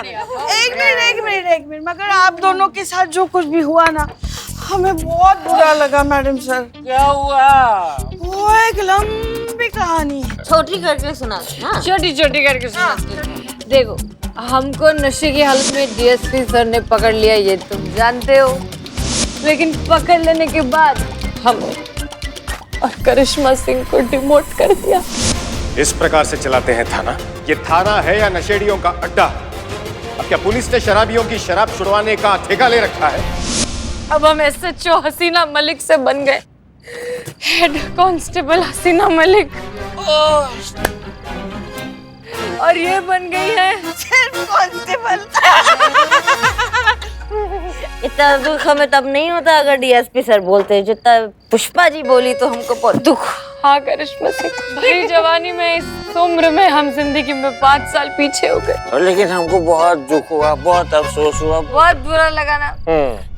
एक मिनट मगर आप दोनों के साथ जो कुछ भी हुआ ना हमें बहुत बुरा लगा मैडम सर। क्या हुआ? वो एक लंबी कहानी है। छोटी करके सुना ना। छोटी छोटी करके सुना। देखो हमको नशे की हालत में डीएसपी सर ने पकड़ लिया ये तुम जानते हो, लेकिन पकड़ लेने के बाद हम और करिश्मा सिंह को डिमोट कर दिया। इस प्रकार से चलाते हैं थाना? ये थाना है या नशेड़ियों का अड्डा? अब क्या पुलिस ने शराबियों की शराब छुड़वाने का ठेका ले रखा है? अब हम एसएचओ हसीना मलिक से बन गए हेड कांस्टेबल हसीना मलिक, और ये बन गई है सिर्फ कांस्टेबल। इतना दुख हमें तब नहीं होता अगर डीएसपी सर बोलते, जितना पुष्पा जी बोली तो हमको बहुत दुख। हाँ करिश्मा सिंह, भरी जवानी में इस उम्र में हम जिंदगी में 5 साल पीछे हो गए। लेकिन हमको बहुत दुख हुआ, बहुत अफसोस हुआ, बहुत बुरा लगा ना।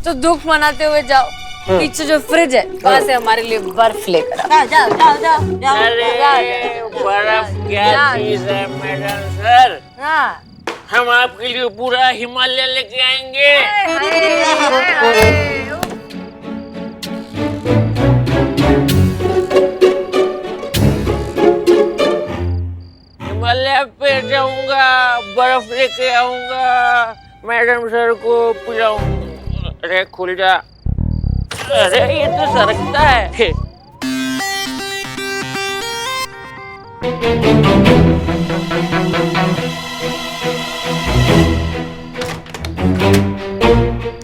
तो दुख मनाते हुए जाओ, पीछे जो फ्रिज है वहाँ से हमारे लिए बर्फ लेकर आओ। जाओ जाओ जाओ जाओ। अरे बर्फ क्या चीज है मैडम सर, हाँ हम आपके लिए पूरा हिमालय लेके आएंगे। हिमालय पे जाऊंगा, बर्फ लेके आऊंगा, मैडम सर को पिलाऊंगा। अरे खुल जा, अरे ये तो सरकता है।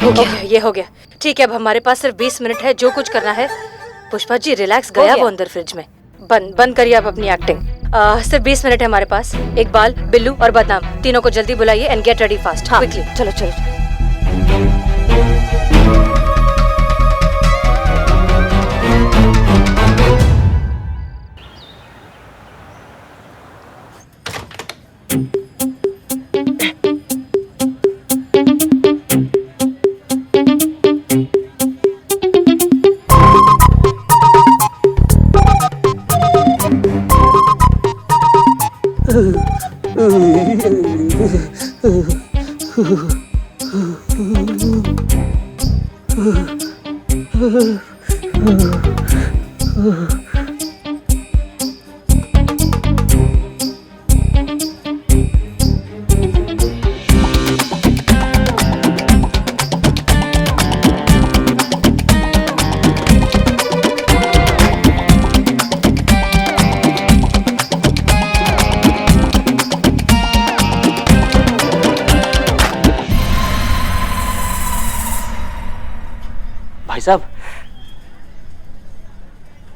हो गया, ये हो गया। ठीक है, अब हमारे पास सिर्फ 20 मिनट है, जो कुछ करना है। पुष्पा जी रिलैक्स, गया वो अंदर फ्रिज में। बंद करिए आप अपनी एक्टिंग। सिर्फ 20 मिनट है हमारे पास। इकबाल, बिल्लू और बदनाम तीनों को जल्दी बुलाइए एंड गेट रेडी फास्ट। हाँ क्विकली, चलो चलो।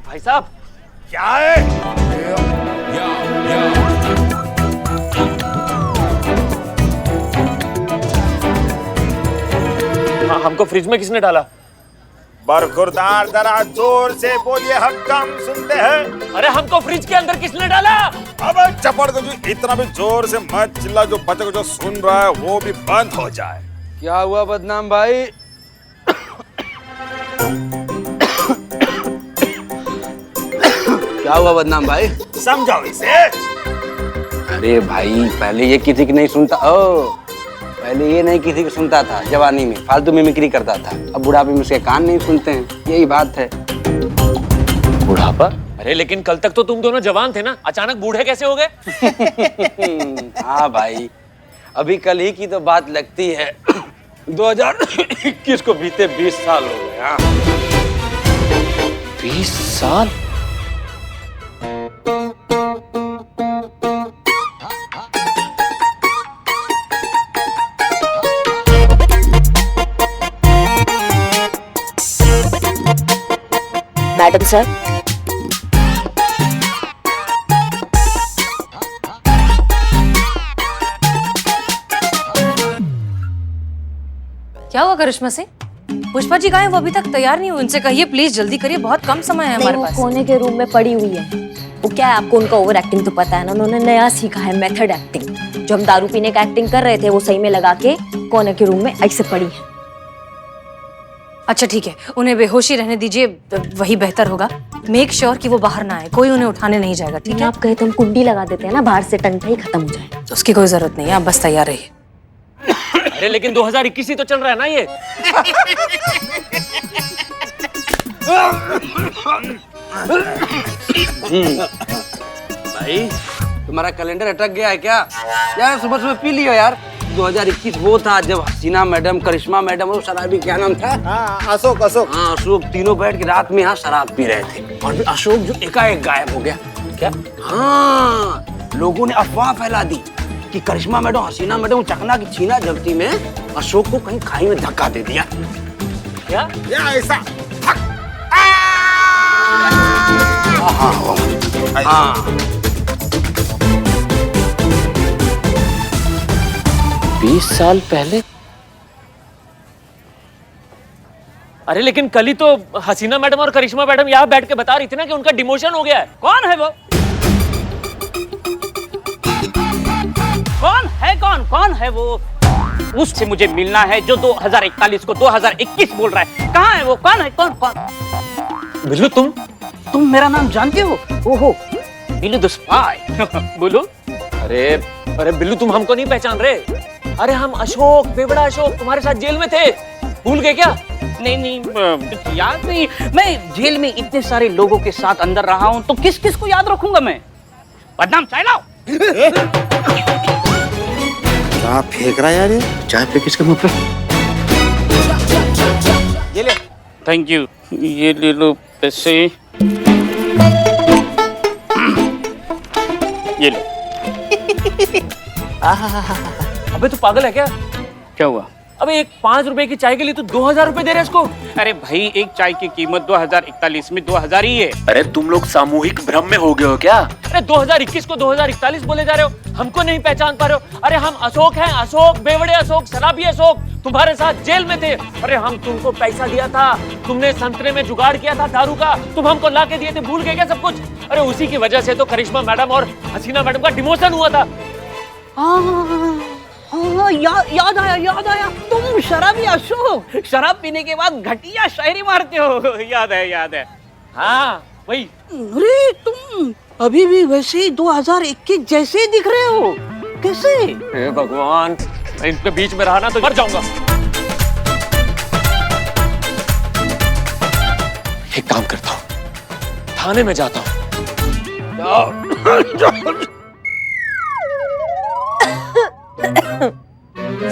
भाई साहब क्या है? हाँ, हमको फ्रिज में किसने डाला? बरखुरदार जरा जोर से बोलिए, हम सुनते हैं। अरे हमको फ्रिज के अंदर किसने डाला? अब चपड़ दो, इतना भी जोर से मत चिल्ला, जो बच्चे को जो सुन रहा है वो भी बंद हो जाए। क्या हुआ बदनाम भाई? क्या हुआ बदनाम भाई? समझाओ इसे। अरे भाई पहले ये किसी की नहीं सुनता, पहले ये नहीं किसी की सुनता था, जवानी में फालतू मिमिक्री करता था। अब बुढ़ापे में उसके कान नहीं सुनते हैं, यही बात है। बुढ़ापा? अरे लेकिन कल तक तो तुम दोनों जवान थे ना, अचानक बूढ़े कैसे हो गए? हाँ भाई, अभी कल ही की तो बात लगती है। 2021 को बीते 20 साल हो गए। हाँ 20 साल? मैडम सर, क्या हुआ करिश्मा सिंह? पुष्पा जी कहाँ हैं? वो अभी तक तैयार नहीं हुए। उनसे कहिए प्लीज जल्दी करिए, बहुत कम समय है हमारे पास। कोने के रूम में पड़ी हुई है। वो क्या है, आपको उनका ओवर एक्टिंग तो पता है ना, उन्होंने नया सीखा है मेथड एक्टिंग। जो हम दारू पीने का एक्टिंग कर रहे थे वो सही में लगा के कोने के रूम में ऐसे पड़ी है। अच्छा ठीक है, उन्हें बेहोशी रहने दीजिए, वही बेहतर होगा। मेक श्योर कि वो बाहर ना आए, कोई उन्हें उठाने नहीं जाएगा, ठीक है? आप कहे तो हम कुंडी लगा देते हैं ना, बाहर से टंटा ही खत्म हो जाए। तो उसकी कोई जरूरत नहीं है, आप बस तैयार रहिए। अरे लेकिन 2021 ही तो चल रहा है ना ये। भाई तुम्हारा कैलेंडर अटक गया है क्या यार? सुबह सुबह पी लियो यार। 2021 वो था जब हसीना मैडम, करिश्मा मैडम और शराबी क्या नाम था? अशोक अशोक। हाँ अशोक, तीनों बैठ के रात में यहाँ शराब पी रहे थे और फिर अशोक जो एकाएक गायब हो गया। क्या? हाँ, लोगों ने अफवाह फैला दी कि करिश्मा मैडम, हसीना मैडम चकना की छीना जलती में अशोक को कहीं खाई में धक्का दे दिया। क्या? ऐसा। हाँ 20 साल पहले? अरे लेकिन कल ही तो हसीना मैडम और करिश्मा मैडम यहाँ बैठ के बता रही थी ना कि उनका डिमोशन हो गया है। कौन है वो? कौन है वो? उससे मुझे मिलना है जो 2041 को 2021 बोल रहा है। कहाँ है वो? कौन है? कौन? बिल्लू तुम मेरा नाम जानते हो? ओहो, बिल्लू द स्पाई। बोलो। अरे बिल्लू, तुम हमको नहीं पहचान रहे? अरे हम अशोक, बेवड़ा अशोक, तुम्हारे साथ जेल में थे, भूल गए क्या? नहीं, याद नहीं। मैं जेल में इतने सारे लोगों के साथ अंदर रहा हूँ तो किस किस को याद रखूंगा मैं? बदनाम चाय लाओ। क्या फेंक रहा है यार ये? चाय पे किसके मुंह पे? ये ले। थैंक यू, ये ले लो पैसे। ये लो। अबे तू पागल है क्या? क्या हुआ? अबे एक 5 रुपए की चाय के लिए तू 2000 रुपए दे रहा है इसको? अरे भाई, एक चाय की कीमत 2041 में 2000 ही है। अरे तुम लोग सामूहिक भ्रम में हो गए हो क्या? अरे 2021 को 2041 बोले जा रहे हो, हमको नहीं पहचान पा रहे हो? अरे हम अशोक हैं, अशोक, बेवड़े अशोक, शराबी अशोक, तुम्हारे साथ जेल में थे। अरे हम तुमको पैसा दिया था, तुमने संतरे में जुगाड़ किया था दारू का, तुम हमको ला के दिए थे, भूल गए क्या सब कुछ? अरे उसी की वजह से तो करिश्मा मैडम और हसीना मैडम का डिमोशन हुआ था। हाँ, याद आया। तुम शराबी अशोक, शराब पीने के बाद घटिया शायरी मारते हो। याद है। हाँ वही। अरे तुम अभी भी वैसे ही 2021 जैसे ही दिख रहे हो। कैसे? हे भगवान, मैं इनके बीच में रहा ना तो मर जाऊंगा। एक काम करता हूँ, थाने में जाता हूँ।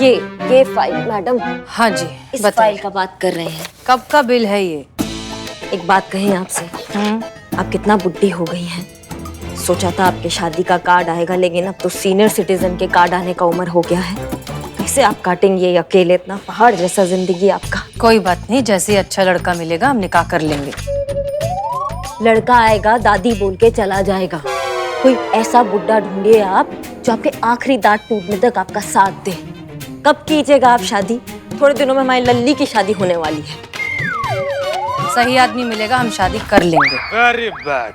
ये फाइल मैडम, हाँ जी, इस बताइए। फाइल का बात कर रहे हैं। कब का बिल है ये? एक बात कहें आपसे, आप कितना बुढ़ी हो गई हैं। सोचा था आपके शादी का कार्ड आएगा, लेकिन अब तो सीनियर सिटीजन के कार्ड आने का उम्र हो गया है। कैसे आप काटेंगे ये अकेले इतना पहाड़ जैसा जिंदगी आपका? कोई बात नहीं, जैसे ही अच्छा लड़का मिलेगा हम निकाह कर लेंगे। लड़का आएगा दादी बोल के चला जाएगा। कोई ऐसा बुड्ढा ढूंढिए आप जो आपके आखिरी दांत टूटने तक आपका साथ दे। कब कीजिएगा आप शादी? थोड़े दिनों में हमारी लल्ली की शादी होने वाली है। सही आदमी मिलेगा, हम शादी कर लेंगे। Very bad.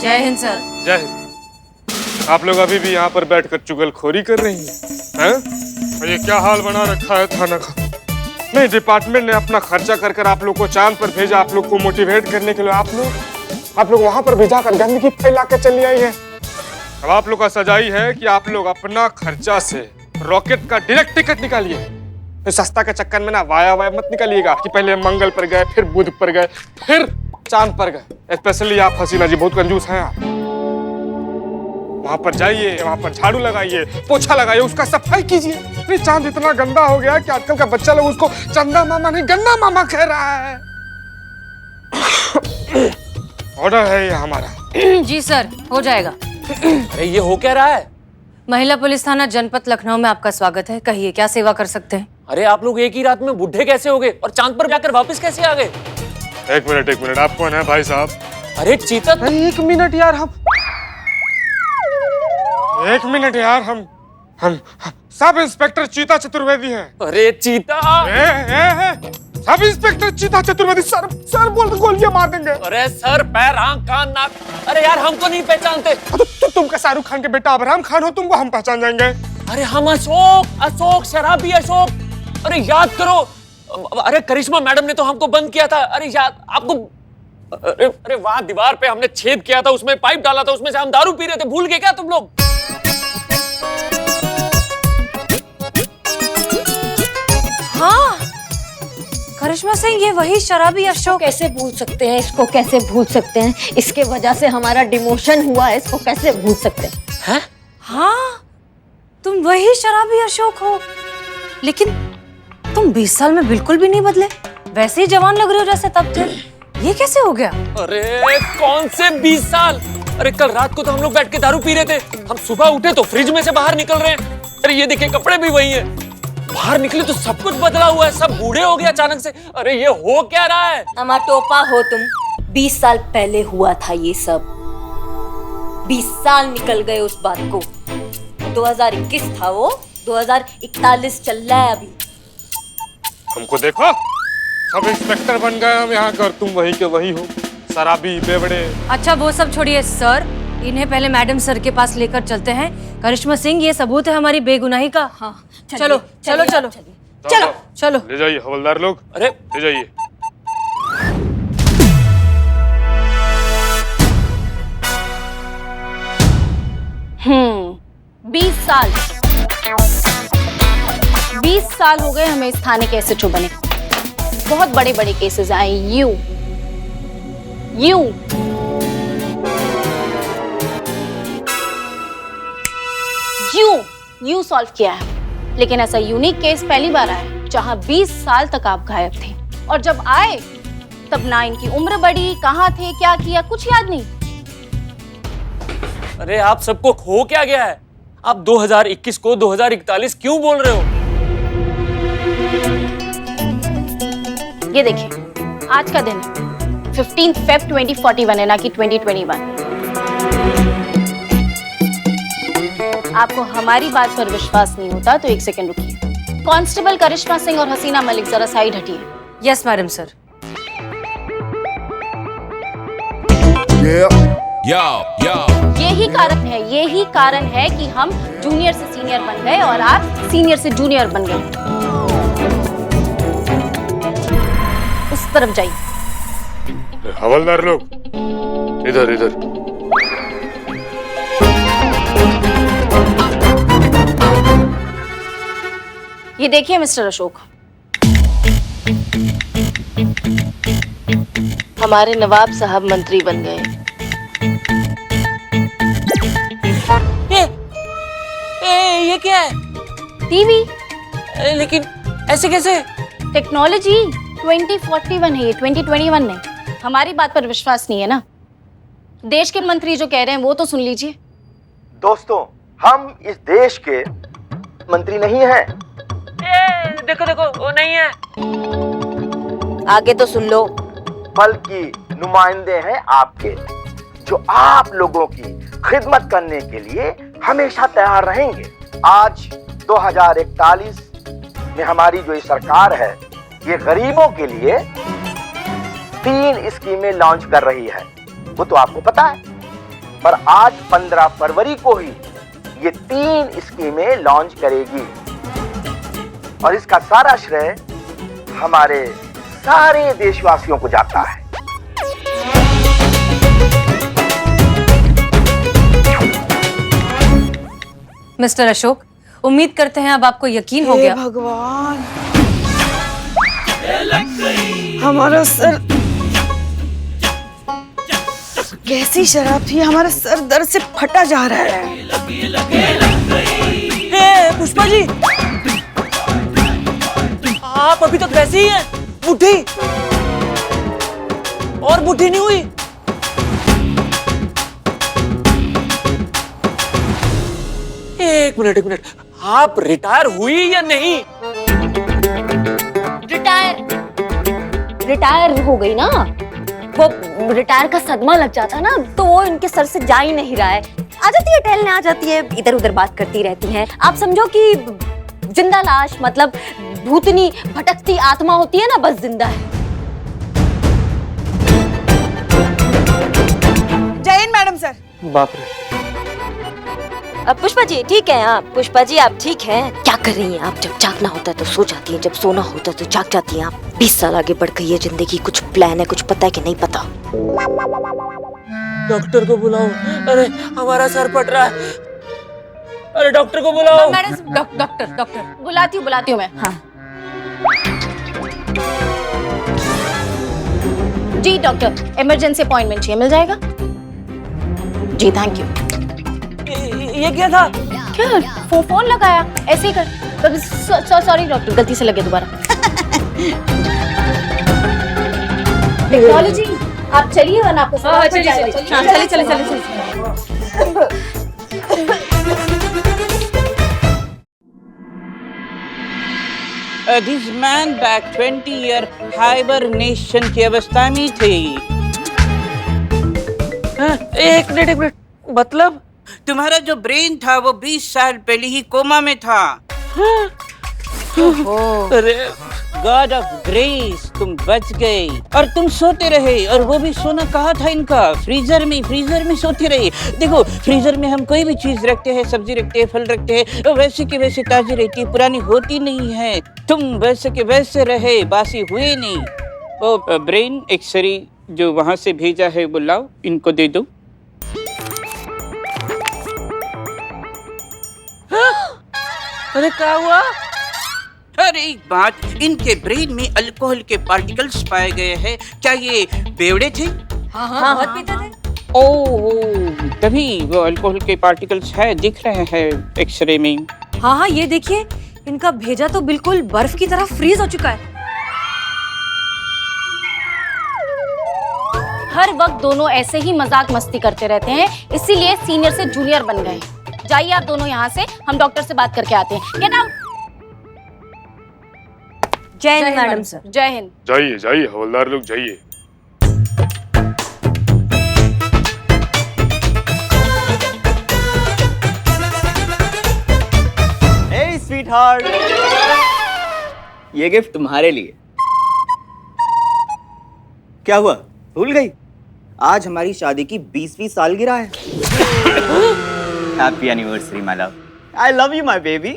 जय हिंद सर। जय हिंद। आप लोग अभी भी यहाँ पर बैठकर चुगलखोरी कर रही हैं? और ये क्या हाल बना रखा है थाना का? नहीं, डिपार्टमेंट ने अपना खर्चा कर कर आप लोग को चांद पर भेजा, आप लोग को मोटिवेट करने के लिए। आप लोग वहां पर भेजा कर गंदगी फैला के चली आई है। अब आप लोग का सजाई है कि आप लोग अपना खर्चा से रॉकेट का डायरेक्ट टिकट निकालिए। तो सस्ता के चक्कर में ना वाया मत निकालिएगा कि पहले मंगल पर गए, फिर बुध पर गए, फिर चांद पर गए। स्पेशली आप हसीना जी बहुत कंजूस हैं आप। वहां पर जाइए, वहां पर झाड़ू लगाइए, पोछा लगाइए, उसका सफाई कीजिए। नहीं, चांद इतना गंदा हो गया कि आजकल का बच्चा लोग उसको चंदा मामा नहीं गंदा मामा कह रहा है। ऑर्डर है ये हमारा। जी सर, हो जाएगा। अरे ये हो क्या रहा है? महिला पुलिस थाना जनपद लखनऊ में आपका स्वागत है। कहिए क्या सेवा कर सकते हैं? अरे आप लोग एक ही रात में बुढ़े कैसे हो गए और चांद पर जाकर वापस कैसे आ गए? एक मिनट, आप कौन है भाई साहब? अरे चीता, एक मिनट यार, हम सब इंस्पेक्टर चीता चतुर्वेदी हैं। अरे चीता, सब इंस्पेक्टर चीता चतुर्वेदी। सर बोल गोलियां मार देंगे। अरे सर, पैर, आंख, कान, नाक। अरे यार हमको नहीं पहचानते। तो तुम क्या शाहरुख खान के बेटा अब्राहम खान हो? तुमको हम पहचान जाएंगे। अरे हम अशोक, शराबी अशोक। अरे याद करो, अरे करिश्मा मैडम ने तो हमको बंद किया था। अरे याद आपको? अरे वहां दीवार पे हमने छेद किया था, उसमें पाइप डाला था, उसमें से हम दारू पी रहे थे। भूल गए क्या तुम लोग? हाँ, करिश्मा सिंह, ये वही शराबी अशोक। कैसे भूल सकते हैं इसको? कैसे भूल सकते हैं? इसके वजह से हमारा डिमोशन हुआ है, इसको कैसे भूल सकते हैं? हाँ, तुम वही शराबी अशोक हो। लेकिन तुम 20 साल में बिल्कुल भी नहीं बदले, वैसे ही जवान लग रहे हो जैसे तब थे। ये कैसे हो गया? अरे कौन से 20 साल? अरे कल रात को तो हम लोग बैठ के दारू पी रहे थे, हम सुबह उठे तो फ्रिज में से बाहर निकल रहे हैं। अरे ये देखिए कपड़े भी वही हैं। बाहर निकले तो सब कुछ बदला हुआ है, सब बूढ़े हो गए अचानक से। अरे ये हो क्या रहा है? टमाटोपा हो तुम। 20 साल पहले हुआ था ये सब। 20 साल निकल गए उस बात को। 2021 था वो, 2041 चल रहा है अभी। हमको देखो, सब इंस्पेक्टर बन गए हम यहाँ कर, तुम वही के वही हो, शराबी बेवड़े। अच्छा वो सब छोड़िए सर, इन्हें पहले मैडम सर के पास लेकर चलते हैं। करिश्मा सिंह, ये सबूत है हमारी बेगुनाही का। हाँ, चलो चलो चलो चलो चलो। ले जाइए हवलदार लोग। अरे ले जाइए। 20 साल हो गए हमें इस थाने के एसएचओ बने। बहुत बड़े बड़े केसेस आए, यूं सॉल्व किया है। लेकिन ऐसा यूनिक केस पहली बार आया है जहां 20 साल तक आप गायब थे, और जब आए तब ना इनकी उम्र बढ़ी, कहां थे, क्या किया, कुछ याद नहीं। अरे आप सबको खो क्या गया है? आप 2021 को 2041 क्यों बोल रहे हो? ये देखिए, आज का दिन 15 Feb 2041 है, ना कि 2021। आपको हमारी बात पर विश्वास नहीं होता तो एक सेकंड रुकिए। कांस्टेबल करिश्मा सिंह और हसीना मलिक जरा साइड हटिए। Yes madam sir. यही कारण है कि हम जूनियर से सीनियर बन गए और आप सीनियर से जूनियर बन गए। उस तरफ जाइए। हवलदार लोग इधर इधर। ये देखिए मिस्टर अशोक, हमारे नवाब साहब मंत्री बन गए। ये क्या है? टीवी। लेकिन ऐसे कैसे? टेक्नोलॉजी। 2041 है ये, 2021 नहीं। हमारी बात पर विश्वास नहीं है ना? देश के मंत्री जो कह रहे हैं वो तो सुन लीजिए। दोस्तों, हम इस देश के मंत्री नहीं हैं। देखो देखो, वो नहीं है। आगे तो सुन लो। बल्कि नुमाइंदे हैं आपके, जो आप लोगों की खिदमत करने के लिए हमेशा तैयार रहेंगे। आज 2041 में हमारी जो ये सरकार है, ये गरीबों के लिए 3 स्कीमें लॉन्च कर रही है, वो तो आपको पता है। पर आज 15 फरवरी को ही ये 3 स्कीमें लॉन्च करेगी, और इसका सारा श्रेय हमारे सारे देशवासियों को जाता है। मिस्टर अशोक, उम्मीद करते हैं अब आपको यकीन हो गया। भगवान, हमारा सर, कैसी शराब थी, हमारा सर दर्द से फटा जा रहा है। पुष्पा जी, आप अभी तक वैसे ही हैं, बुढ़ी और बुढ़ी नहीं हुई। एक मिनट, आप रिटायर हुई या नहीं? रिटायर हो गई ना। वो रिटायर का सदमा लग जाता ना, तो वो इनके सर से जा ही नहीं रहा है। आ जाती है, टहलने आ जाती है, इधर उधर बात करती रहती हैं। आप समझो कि जिंदा लाश, मतलब भूतनी भटकती आत्मा होती है ना, बस जिंदा है। जय हिंद मैडम सर। बाप रे। पुष्पा जी ठीक है आप? पुष्पा जी आप ठीक हैं? क्या कर रही हैं आप? जब जागना होता है तो सो जाती हैं, जब सोना होता है तो जाग जाती हैं आप। 20 साल आगे बढ़ गई है जिंदगी, कुछ प्लान है, कुछ पता है कि नहीं पता? डॉक्टर को बुलाओ, अरे हमारा सर फट रहा है, अरे डॉक्टर को बुलाओ। मैडम डॉक्टर बुलाती हूँ मैं। हाँ। जी डॉक्टर, इमरजेंसी अपॉइंटमेंट चाहिए, मिल जाएगा? जी थैंक यू। ये क्या था? क्या फोन लगाया ऐसे ही कर। सॉरी डॉक्टर, गलती से लगे दोबारा। टेक्नोलॉजी आप चलिए वरना आपको चलिए। This man back 20 year hibernation की अवस्था में थे। एक मिनट, मतलब तुम्हारा जो ब्रेन था वो 20 साल पहले ही कोमा में था। अरे गॉड ऑफ ग्रेस, तुम बच गए। और तुम सोते रहे, और वो भी सोना कहा था इनका, फ्रीजर में सोते रहे। देखो फ्रीजर में हम कोई भी चीज रखते हैं, सब्जी रखते हैं, फल रखते हैं, तो वैसे के वैसे ताजी रहती है, पुरानी होती नहीं है। तुम वैसे के वैसे रहे, बासी हुए नहीं। वो ब्रेन एक्सरे जो वहां से भेजा है वो लाओ, इनको दे दो। अरे क्या हुआ? अरे एक बात, इनके ब्रेन में अल्कोहल के पार्टिकल्स पाए गए हैं। क्या ये बेवड़े थे? हाँ बहुत पीते थे। ओह, तभी वो अल्कोहल के पार्टिकल्स है, दिख रहे हैं एक्सरे में। हाँ ये देखिए, इनका भेजा तो बिल्कुल बर्फ की तरह फ्रीज हो चुका है। हर वक्त दोनों ऐसे ही मजाक मस्ती करते रहते हैं, इसीलिए सीनियर से जूनियर बन गए। जाइए आप दोनों यहाँ से, हम डॉक्टर से बात करके आते हैं। Get out. जय हिंद मैडम सर। जय हिंद। जाइए हवलदार लोग जाइए। Hey sweetheart, ये गिफ्ट तुम्हारे लिए। क्या हुआ, भूल गई? आज हमारी शादी की 20वीं सालगिरह है। Happy anniversary my love. I love you my baby.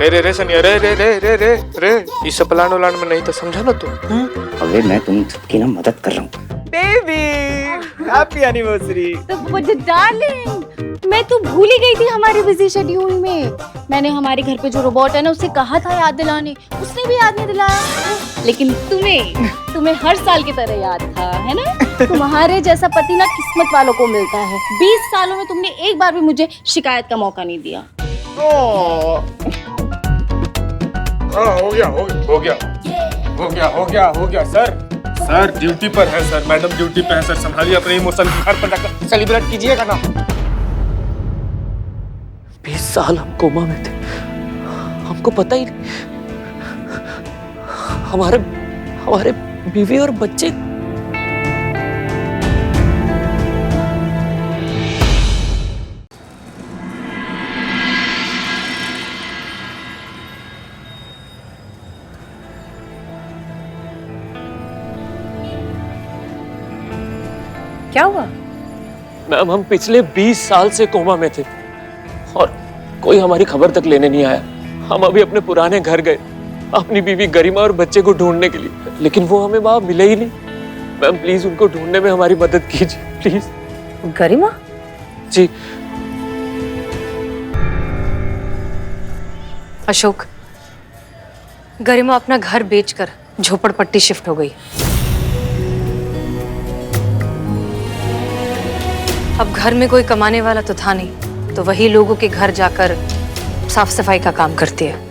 रे सनिया, रे इस प्लान उलान में नहीं तो समझा ना तू। अबे मैं तुम सबकी ना मदद कर रहा हूँ। Baby happy anniversary. डार्लिंग, मैं तो भूल ही गई थी हमारे बिजी शेड्यूल में। मैंने हमारे घर पे जो रोबोट है ना, उसे कहा था याद दिलाने, उसने भी याद नहीं दिलाया। लेकिन तुम्हें हर साल की तरह याद था, है ना? तुम्हारे जैसा पति ना किस्मत वालों को मिलता है। 20 सालों में तुमने एक बार भी मुझे शिकायत का मौका नहीं दिया। हो गया सर ड्यूटी पर है सर, मैडम ड्यूटी पे है सर, संभालिए अपने इमोशन, घर पर जाकर सेलिब्रेट कीजिएगा ना। 20 साल हम कोमा में थे, हमको पता ही नहीं। हमारे बीवी और बच्चे। क्या हुआ? मैम हम पिछले 20 साल से कोमा में थे और कोई हमारी खबर तक लेने नहीं आया। हम अभी अपने पुराने घर गए अपनी बीवी गरिमा और बच्चे को ढूंढने के लिए, लेकिन वो हमें वहां मिले ही नहीं। मैम प्लीज उनको ढूंढने में हमारी मदद कीजिए प्लीज। गरिमा? जी। अशोक, गरिमा अपना घर बेचकर झोपड़पट्टी शिफ्ट हो गई। अब घर में कोई कमाने वाला तो था नहीं, तो वही लोगों के घर जाकर साफ सफाई का काम करती है।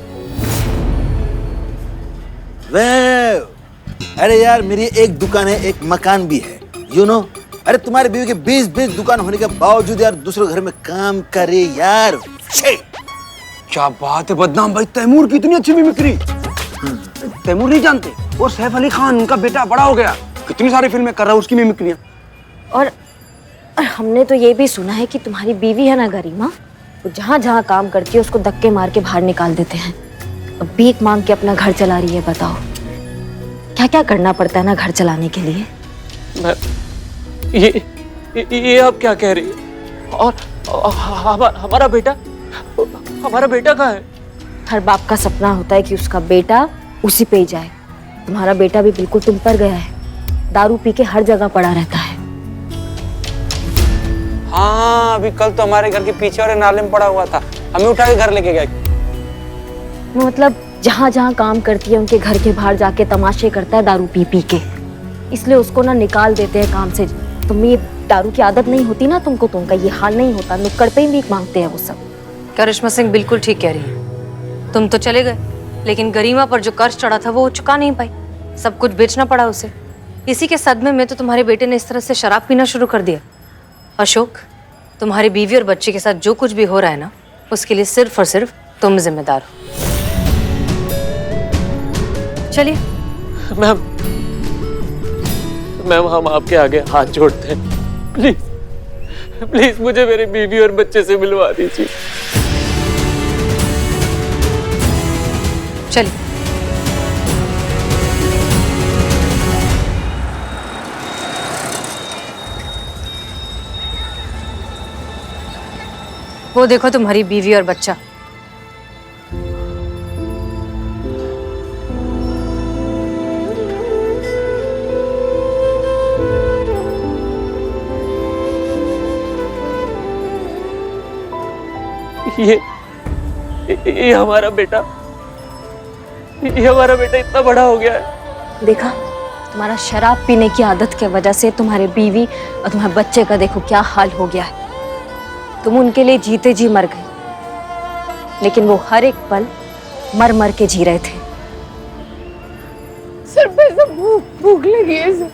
अरे यार, मेरी एक दुकान है, एक मकान भी है, यू नो। अरे तुम्हारे बीवी के 20 दुकान होने के बावजूद यार दूसरे घर में काम करे यार। क्या बात है बदनाम भाई, तैमूर की इतनी अच्छी मिमिक्री। तैमूर नहीं जानते, वो सैफ अली खान, उनका बेटा बड़ा हो गया, कितनी सारी फिल्में कर रहा है उसकी मिमिक्रियां। और हमने तो ये भी सुना है कि तुम्हारी बीवी है ना गरिमा, वो जहाँ जहाँ काम करती है उसको धक्के मार के बाहर निकाल देते हैं। अब भीख मांग के अपना घर चला रही है। बताओ क्या क्या करना पड़ता है ना घर चलाने के लिए। ये आप क्या कह रही है? और हमारा बेटा कहाँ है? हर बाप का सपना होता है कि उसका बेटा उसी पे ही जाए। तुम्हारा बेटा भी बिल्कुल तुम पर गया है, दारू पी के हर जगह पड़ा रहता है। हाँ, अभी कल तो हमारे घर के पीछे वाले नाले में पड़ा हुआ था, हमें उठा के घर लेके गए। मतलब जहाँ जहाँ काम करती है उनके घर के बाहर जाके तमाशे करता है दारू पी पी के, इसलिए उसको ना निकाल देते हैं काम से। तुम्हें ये दारू की आदत नहीं होती ना तुमको, तुमका ये हाल नहीं होता। नुक्कड़ पे ही भीख मांगते हैं वो सब। करिश्मा सिंह बिल्कुल ठीक कह रही है। तुम तो चले गए, लेकिन गरिमा पर जो कर्ज चढ़ा था वो चुका नहीं पाई, सब कुछ बेचना पड़ा उसे। इसी के सदमे में तो तुम्हारे बेटे ने इस तरह से शराब पीना शुरू कर दिया। अशोक, तुम्हारी बीवी और बच्चे के साथ जो कुछ भी हो रहा है ना, उसके लिए सिर्फ और सिर्फ तुम जिम्मेदार हो। चलिए। मैम हम आपके आगे हाथ जोड़ते हैं, प्लीज प्लीज मुझे मेरी बीवी और बच्चे से मिलवा दीजिए। चलिए। वो देखो तुम्हारी बीवी और बच्चा। ये हमारा बेटा इतना बड़ा हो गया है। देखा, तुम्हारा शराब पीने की आदत की वजह से तुम्हारे बीवी और तुम्हारे बच्चे का देखो क्या हाल हो गया है। तुम उनके लिए जीते जी मर गए, लेकिन वो हर एक पल मर मर के जी रहे थे। सर पे सब भूख लगी है सर।